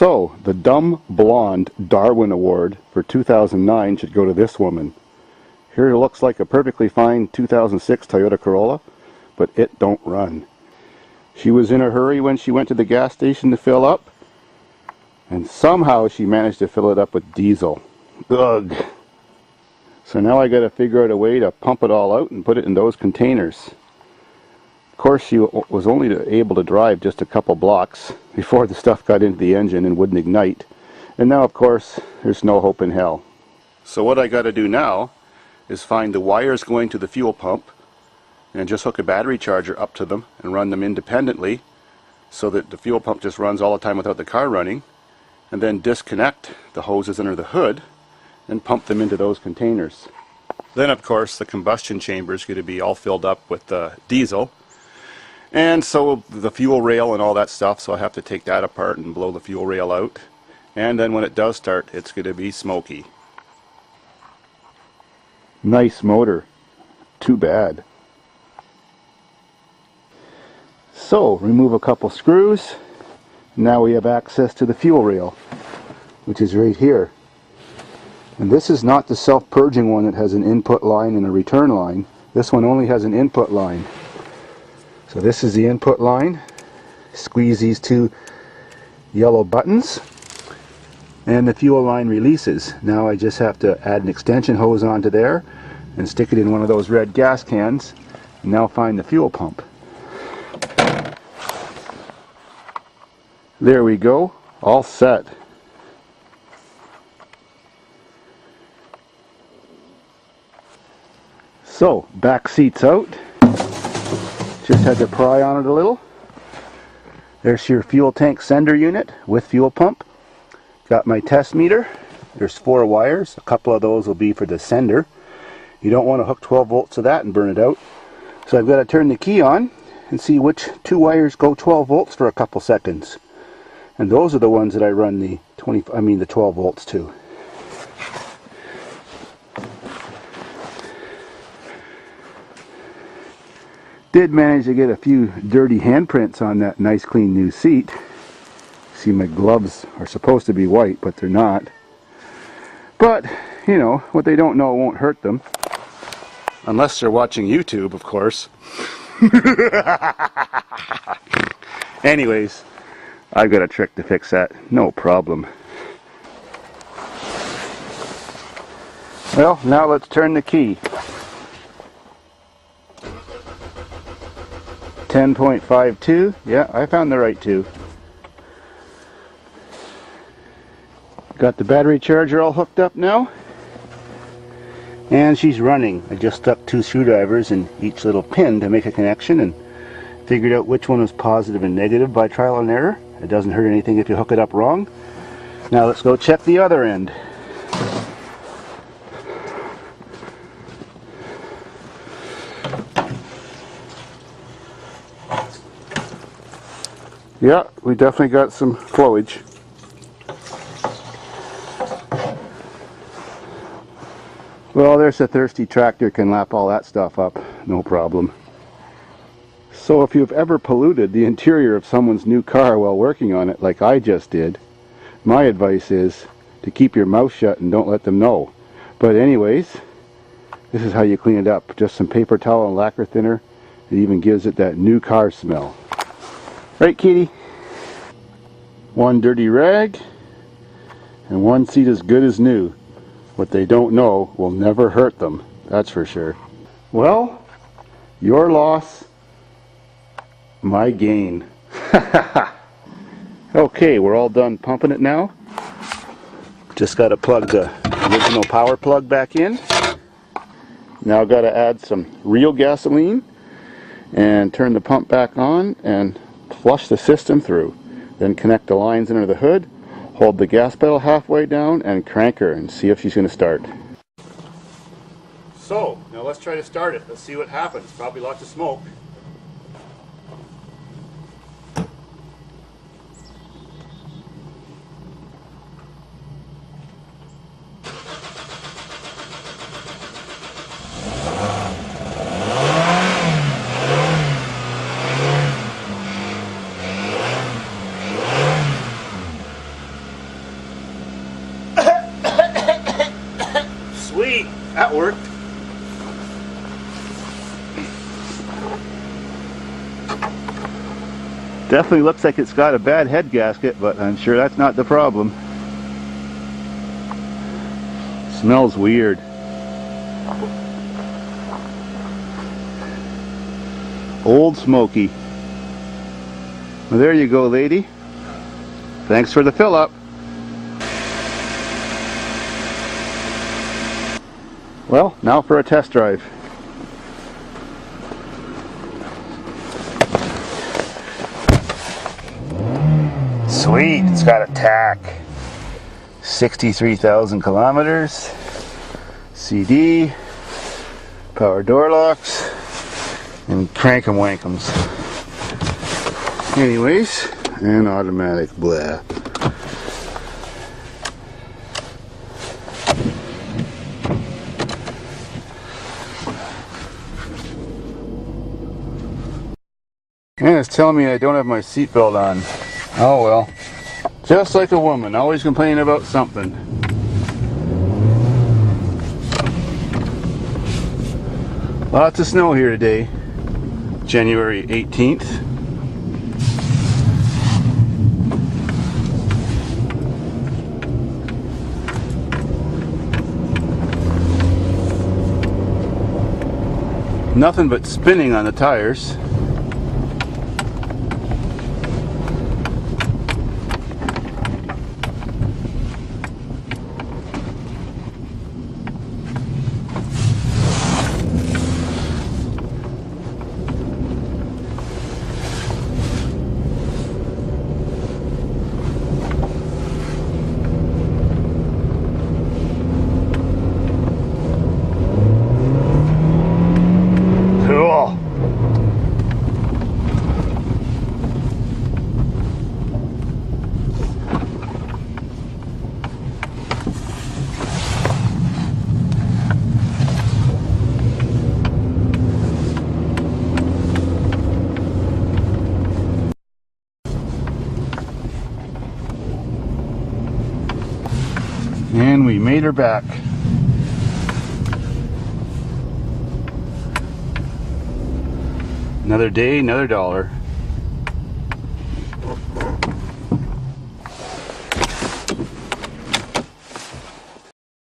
So, the Dumb Blonde Darwin Award for 2009 should go to this woman. Here it looks like a perfectly fine 2006 Toyota Corolla, but it don't run. She was in a hurry when she went to the gas station to fill up, and somehow she managed to fill it up with diesel. Ugh. So now I gotta figure out a way to pump it all out and put it in those containers. Of course, she was only able to drive just a couple blocks before the stuff got into the engine and wouldn't ignite. And now, of course, there's no hope in hell. So what I gotta do now is find the wires going to the fuel pump and just hook a battery charger up to them and run them independently so that the fuel pump just runs all the time without the car running, and then disconnect the hoses under the hood and pump them into those containers. Then, of course, the combustion chamber is going to be all filled up with diesel, and so the fuel rail and all that stuff, so I have to take that apart and blow the fuel rail out, and then when it does start, it's going to be smoky. Nice motor. Too bad. So, remove a couple screws. Now we have access to the fuel rail, which is right here. And this is not the self-purging one that has an input line and a return line. This one only has an input line. So this is the input line. Squeeze these two yellow buttons and the fuel line releases. Now I just have to add an extension hose onto there and stick it in one of those red gas cans, and now find the fuel pump. There we go, all set. So, back seat's out. Just had to pry on it a little. There's your fuel tank sender unit with fuel pump. Got my test meter. There's 4 wires. A couple of those will be for the sender. You don't want to hook 12 volts to that and burn it out. So I've got to turn the key on and see which 2 wires go 12 volts for a couple seconds. And those are the ones that I run the 12 volts to. Did manage to get a few dirty handprints on that nice clean new seat. See, my gloves are supposed to be white, but they're not. But, you know, what they don't know won't hurt them. Unless they're watching YouTube, of course. Anyways, I've got a trick to fix that. No problem. Well, now let's turn the key. 10.52. Yeah, I found the right 2. Got the battery charger all hooked up now. And she's running. I just stuck 2 screwdrivers in each little pin to make a connection and figured out which one was positive and negative by trial and error. It doesn't hurt anything if you hook it up wrong. Now let's go check the other end. Yeah, we definitely got some flowage. Well, there's a thirsty tractor, can lap all that stuff up, no problem. So if you've ever polluted the interior of someone's new car while working on it like I just did, my advice is to keep your mouth shut and don't let them know. But anyways, this is how you clean it up. Just some paper towel and lacquer thinner. It even gives it that new car smell. Right, kitty? 1 dirty rag and 1 seat as good as new. What they don't know will never hurt them, that's for sure. Well, your loss, my gain. Okay, we're all done pumping it now. Just got to plug the original power plug back in. Now got to add some real gasoline and turn the pump back on and flush the system through. Then connect the lines under the hood, hold the gas pedal halfway down and crank her and see if she's going to start. So, now let's try to start it. Let's see what happens. Probably lots of smoke. Sweet, that worked. Definitely looks like it's got a bad head gasket, but I'm sure that's not the problem. Smells weird. Old Smoky. Well, there you go, lady. Thanks for the fill up. Well, now for a test drive. Sweet, it's got a tack. 63,000 kilometers. CD, power door locks, and crank-em wank'ems. Anyways, and automatic, blah. And it's telling me I don't have my seatbelt on. Oh well. Just like a woman, always complaining about something. Lots of snow here today, January 18th. Nothing but spinning on the tires. And we made her back. Another day, another dollar.